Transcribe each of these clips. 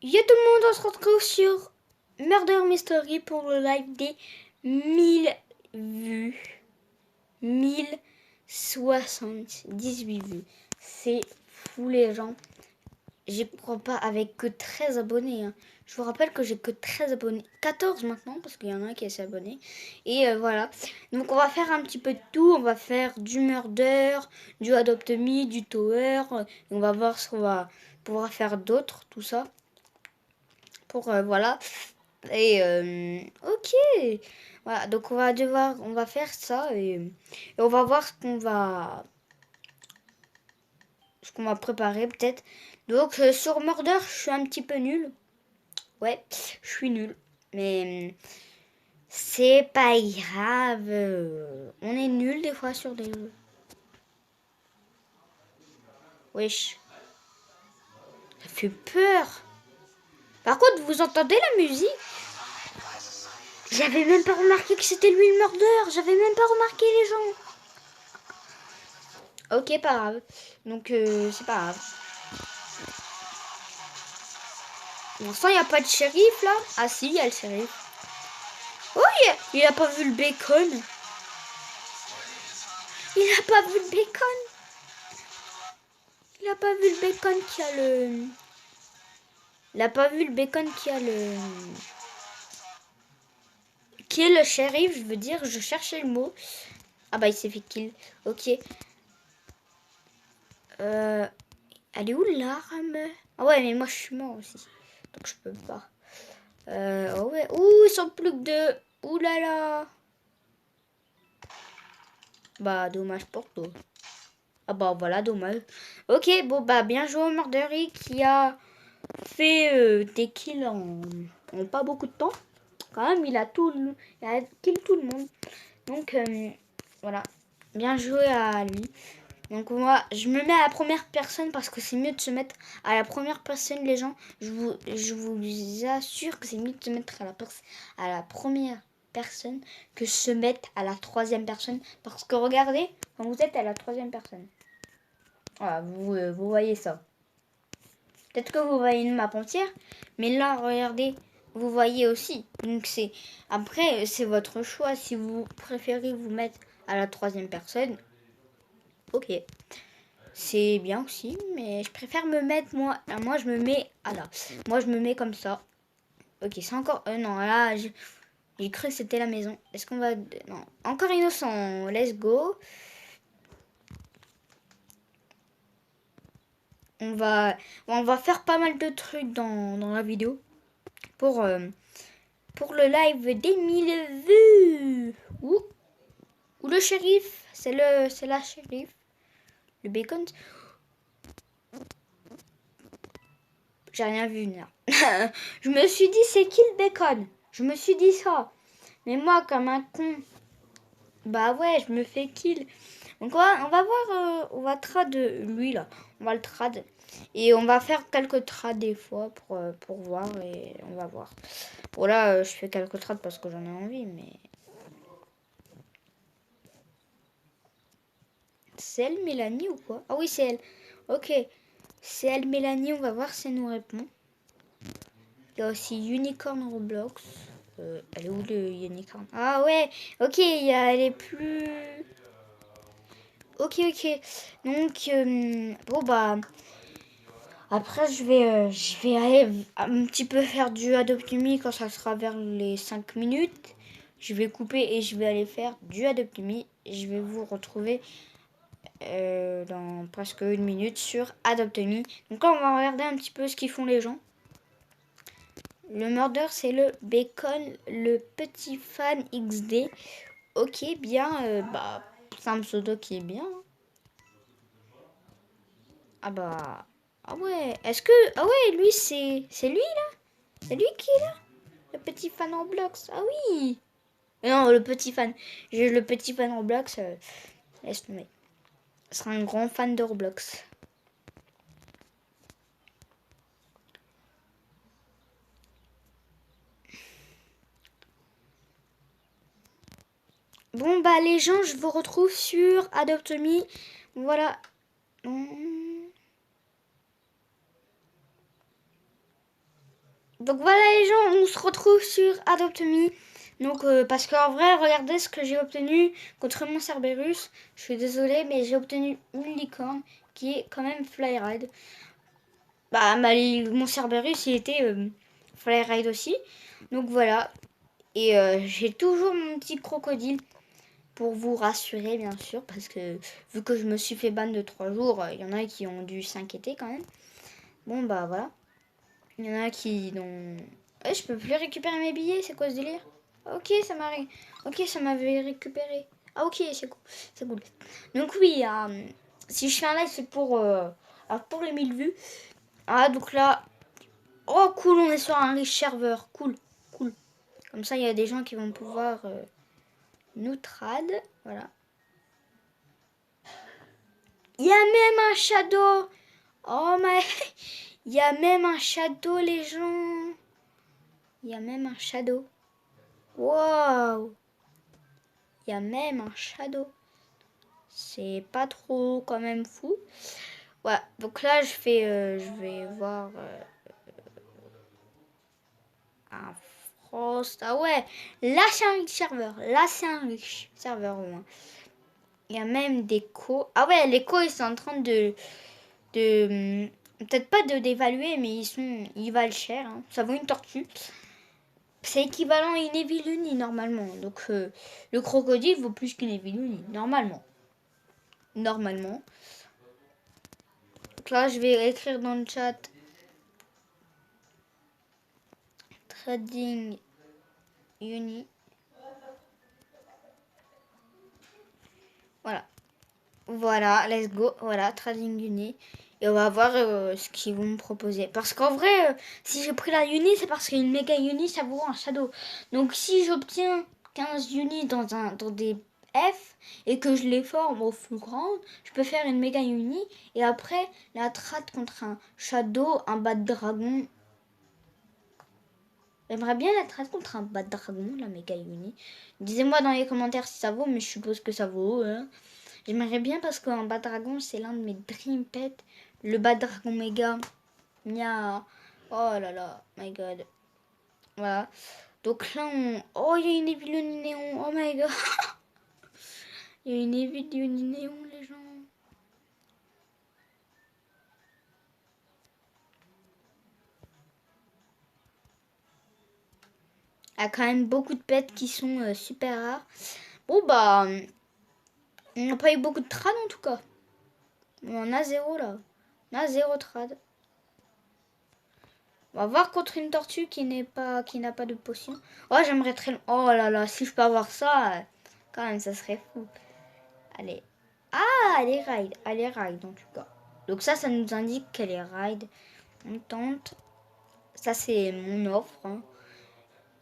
Yo tout le monde, on se retrouve sur Murder Mystery pour le live des 1000 vues. 1078 vues. C'est fou les gens. J'y crois pas avec que 13 abonnés. Hein. Je vous rappelle que j'ai que 13 abonnés. 14 maintenant parce qu'il y en a un qui s'est abonné. Et voilà. Donc on va faire un petit peu de tout. On va faire du Murder, du Adopt Me, du Tower. On va voir ce qu'on va pouvoir faire d'autres, tout ça. Pour voilà. Et ok. Voilà, donc on va faire ça et on va voir ce qu'on va préparer peut-être. Donc sur Murder, je suis un petit peu nul. Ouais, je suis nul. Mais c'est pas grave. On est nul des fois sur des jeux. Wesh. Ça fait peur. Par contre, vous entendez la musique? J'avais même pas remarqué que c'était lui le mordeur. J'avais même pas remarqué les gens. Ok, pas grave. Donc, c'est pas grave. Pour l'instant, il n'y a pas de shérif, là. Ah si, il y a le shérif. Oh, il a pas vu le bacon. Il a pas vu le bacon. Il a pas vu le bacon qui a le... Il a pas vu le bacon qui a le... Qui est le shérif, je veux dire. Je cherchais le mot. Ah bah, il s'est fait kill. Ok. Elle est où l'arme? Ah ouais, mais moi, je suis mort aussi. Donc, je peux pas. Oh ouais. Ouh, ils sont plus que deux. Ouh là là. Bah, dommage pour toi. Ah bah, voilà, dommage. Ok, bon, bah, bien joué au Murdery qui a fait des kills en pas beaucoup de temps. Quand même, il a kill tout le monde. Donc, voilà. Bien joué à lui. Donc, moi, je me mets à la première personne parce que c'est mieux de se mettre à la première personne, les gens. Je vous assure que c'est mieux de se mettre à la première personne que se mettre à la troisième personne. Parce que regardez, quand vous êtes à la troisième personne. Voilà, vous voyez ça. Peut-être que vous voyez une map entière, mais là, regardez, vous voyez aussi. Donc après, c'est votre choix. Si vous préférez vous mettre à la troisième personne, ok, c'est bien aussi. Mais je préfère me mettre moi, je me mets là. Moi, je me mets comme ça. Ok, c'est encore. Non, là, j'ai cru que c'était la maison. Est-ce qu'on va non, encore innocent. Let's go. On va faire pas mal de trucs dans la vidéo pour le live des 1000 vues. Ou le shérif, c'est la shérif. Le bacon. J'ai rien vu venir. Je me suis dit c'est qui le bacon? Je me suis dit ça. Mais moi comme un con. Bah ouais, je me fais kill. Donc on va voir, on va trad lui là. On va le trad. Et on va faire quelques trades des fois pour voir et on va voir. Bon là, je fais quelques trades parce que j'en ai envie, mais... C'est elle, Mélanie, ou quoi? Ah oui, c'est elle. Ok. C'est elle, Mélanie. On va voir si elle nous répond. Il y a aussi Unicorn Roblox. Elle est où le Unicorn? Ah ouais. Ok, elle est plus... Ok, ok. Donc, bon bah... Après, je vais aller un petit peu faire du Adopt Me quand ça sera vers les 5 minutes. Je vais couper et je vais aller faire du Adopt Me. Je vais vous retrouver dans presque une minute sur Adopt Me. Donc là, on va regarder un petit peu ce qu'ils font les gens. Le murder, c'est le bacon, le petit fan XD. Ok, bien. Bah, c'est un pseudo qui est bien. Ah bah... Ah ouais, est-ce que... Ah ouais, lui, c'est lui, là? C'est lui qui est là? Le petit fan en blocs. Ah oui. Non, le petit fan. J'ai le petit fan en blocs. Laisse tomber. Ce sera un grand fan de Roblox. Bon bah les gens, je vous retrouve sur Adopt Me. Voilà. Donc voilà les gens, on se retrouve sur Adopt Me. Donc parce qu'en vrai, regardez ce que j'ai obtenu contre mon Cerberus. Je suis désolée, mais j'ai obtenu une licorne qui est quand même Flyride. Bah mon Cerberus il était Flyride aussi. Donc voilà. Et j'ai toujours mon petit crocodile pour vous rassurer bien sûr. Parce que vu que je me suis fait ban de 3 jours, il y en a qui ont dû s'inquiéter quand même. Bon bah voilà. Il y en a qui n'ont... Ouais, je peux plus récupérer mes billets, c'est quoi ce délire? Ok, ok, ça m'avait récupéré. Ah ok, c'est cool. C'est cool. Donc oui, si je fais un live, c'est pour les 1000 vues. Ah, donc là... Oh, cool, on est sur un riche serveur. Cool, cool. Comme ça, il y a des gens qui vont pouvoir nous trad. Voilà. Il y a même un shadow. Oh, my... Il y a même un shadow, les gens. Il y a même un shadow. Wow. Il y a même un shadow. C'est pas trop quand même fou. Voilà, donc là je vais voir un Frost. Ah ouais, là c'est un rich serveur. Là c'est un rich serveur au moins. Il y a même des co. Ah ouais, les co ils sont en train de peut-être pas de d'évaluer, mais ils valent cher. Hein. Ça vaut une tortue. C'est équivalent à une Eviluni normalement. Donc le crocodile vaut plus qu'une Eviluni normalement. Normalement. Donc là je vais écrire dans le chat Trading Uni. Voilà. Voilà, let's go. Voilà, Trading Uni. Et on va voir ce qu'ils vont me proposer. Parce qu'en vrai, si j'ai pris la Uni, c'est parce qu'une méga Uni, ça vaut un shadow. Donc si j'obtiens 15 Uni dans des F et que je les forme au full ground, je peux faire une méga Uni. Et après, la trade contre un shadow, un bas de dragon. J'aimerais bien la trade contre un bas de dragon, la méga Uni. Disez-moi dans les commentaires si ça vaut, mais je suppose que ça vaut. Hein. J'aimerais bien parce qu'un bas dragon, c'est l'un de mes dream pets. Le bas dragon méga. Nya. Oh là là, my god. Voilà. Donc là, on... Oh, il y a une Eviluni néon. Oh my god. Il y a une Eviluni néon, les gens. Il y a quand même beaucoup de pets qui sont super rares. Bon, bah... On n'a pas eu beaucoup de trad en tout cas. On en a zéro là. On a zéro trad. On va voir contre une tortue qui n'a pas de potion. Oh, j'aimerais très... Oh là là, si je peux avoir ça, quand même, ça serait fou. Allez. Ah, elle est ride. Elle est ride en tout cas. Donc ça nous indique qu'elle est ride. On tente. Ça, c'est mon offre. Hein.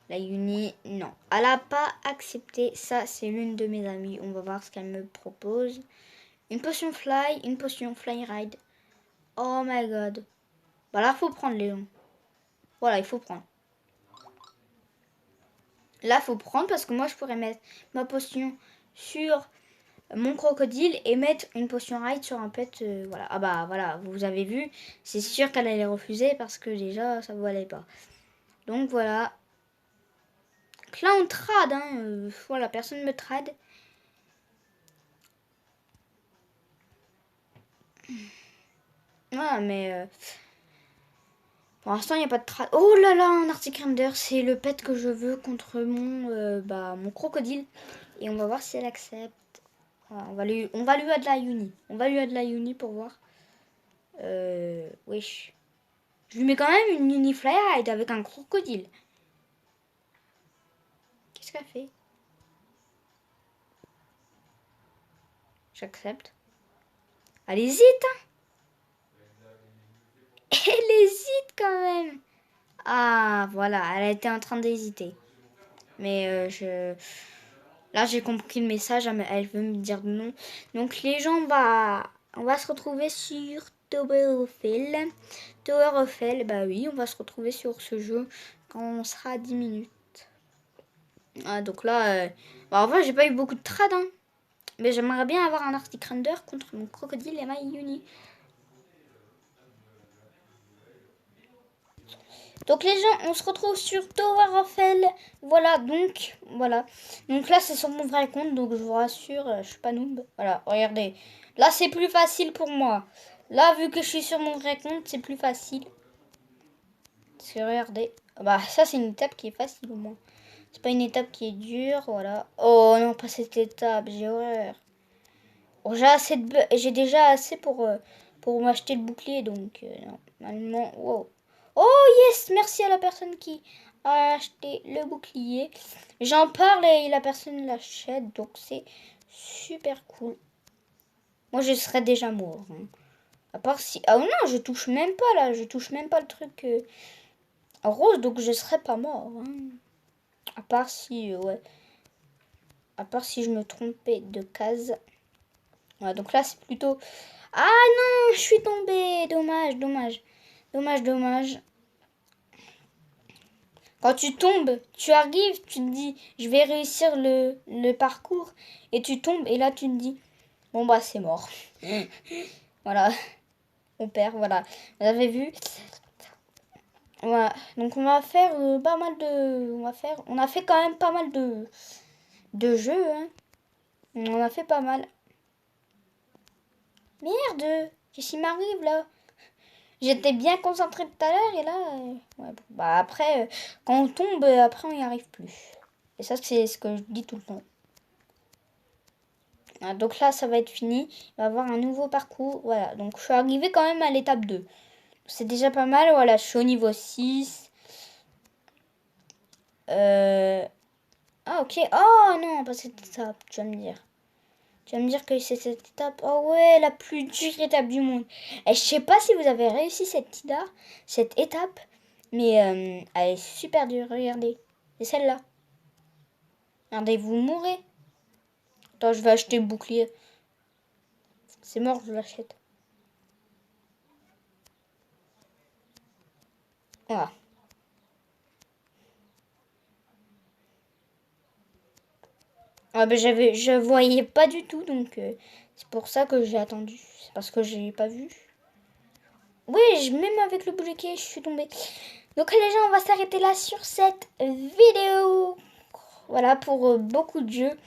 La Uni, non. Elle n'a pas accepté. Ça, c'est l'une de mes amies. On va voir ce qu'elle me propose. Une potion fly, une potion fly ride. Oh my god. Bah là, faut prendre les gens. Voilà, il faut prendre. Là, faut prendre parce que moi, je pourrais mettre ma potion sur mon crocodile et mettre une potion ride sur un pet. Voilà. Ah bah voilà, vous avez vu. C'est sûr qu'elle allait refuser parce que déjà, ça ne valait pas. Donc voilà. Donc là, on trade. Hein. Voilà, personne me trade. Voilà, mais... pour l'instant, il n'y a pas de trade. Oh là là, un Arctic Render. C'est le pet que je veux contre mon crocodile. Et on va voir si elle accepte. Voilà, on va lui à de la uni. On va lui à de la uni pour voir. Wesh. Je lui mets quand même une uni fly ride avec un crocodile. Qu'est-ce qu'elle fait? J'accepte. Elle hésite, hein. Elle hésite quand même. Ah, voilà, elle était en train d'hésiter. Mais là, j'ai compris le message. Elle veut me dire non. Donc, les gens, on va se retrouver sur Tower of Hell. Tower of Hell, bah oui, on va se retrouver sur ce jeu quand on sera à 10 minutes. Ah, donc là, en vrai, j'ai pas eu beaucoup de trad, hein. Mais j'aimerais bien avoir un Arctic Render contre mon crocodile et ma Uni. Donc les gens, on se retrouve sur Tower of Hell. Voilà. Donc là, c'est sur mon vrai compte. Donc je vous rassure, je suis pas noob. Voilà, regardez. Là, c'est plus facile pour moi. Là, vu que je suis sur mon vrai compte, c'est plus facile. Parce que regardez. Bah, ça, c'est une étape qui est facile au moins. C'est pas une étape qui est dure, voilà. Oh non, pas cette étape, j'ai horreur. Bon, j'ai déjà assez pour m'acheter le bouclier, donc normalement, wow. Oh yes, merci à la personne qui a acheté le bouclier. J'en parle et la personne l'achète, donc c'est super cool. Moi, je serais déjà mort. Hein. À part si... Ah non, je touche même pas là, je touche même pas le truc rose, donc je serais pas mort. Hein. À part si, ouais. À part si je me trompais de case. Ouais, donc là, c'est plutôt... Ah non, je suis tombée. Dommage, dommage. Dommage, dommage. Quand tu tombes, tu arrives, tu te dis, je vais réussir le parcours. Et tu tombes, et là, tu te dis, bon, bah, c'est mort. Voilà. On perd, voilà. Vous avez vu. Voilà. Donc, on va faire pas mal de... On a fait quand même pas mal de jeux, hein. On a fait pas mal. Merde, qu'est-ce qui m'arrive là? J'étais bien concentrée tout à l'heure et là... ouais, bon, bah après, quand on tombe, après on n'y arrive plus. Et ça, c'est ce que je dis tout le temps. Ah, donc là, ça va être fini. Il va y avoir un nouveau parcours. Voilà, donc je suis arrivée quand même à l'étape 2. C'est déjà pas mal. Voilà, je suis au niveau 6. Ah, ok. Oh non, pas cette étape, tu vas me dire. Tu vas me dire que c'est cette étape. Oh ouais, la plus dure étape du monde. Et je sais pas si vous avez réussi cette étape. Mais elle est super dure, regardez. C'est celle-là. Regardez, vous mourrez. Attends, je vais acheter le bouclier. C'est mort, je l'achète. Voilà. Ah ben je voyais pas du tout, donc c'est pour ça que j'ai attendu. C'est parce que j'ai pas vu. Oui, même avec le bouclier, je suis tombée. Donc les gens, on va s'arrêter là sur cette vidéo. Voilà, pour beaucoup de jeux.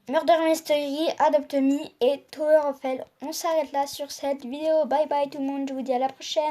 Murder Mystery, Adopt Me et Tower of Hell. On s'arrête là sur cette vidéo. Bye bye tout le monde, je vous dis à la prochaine.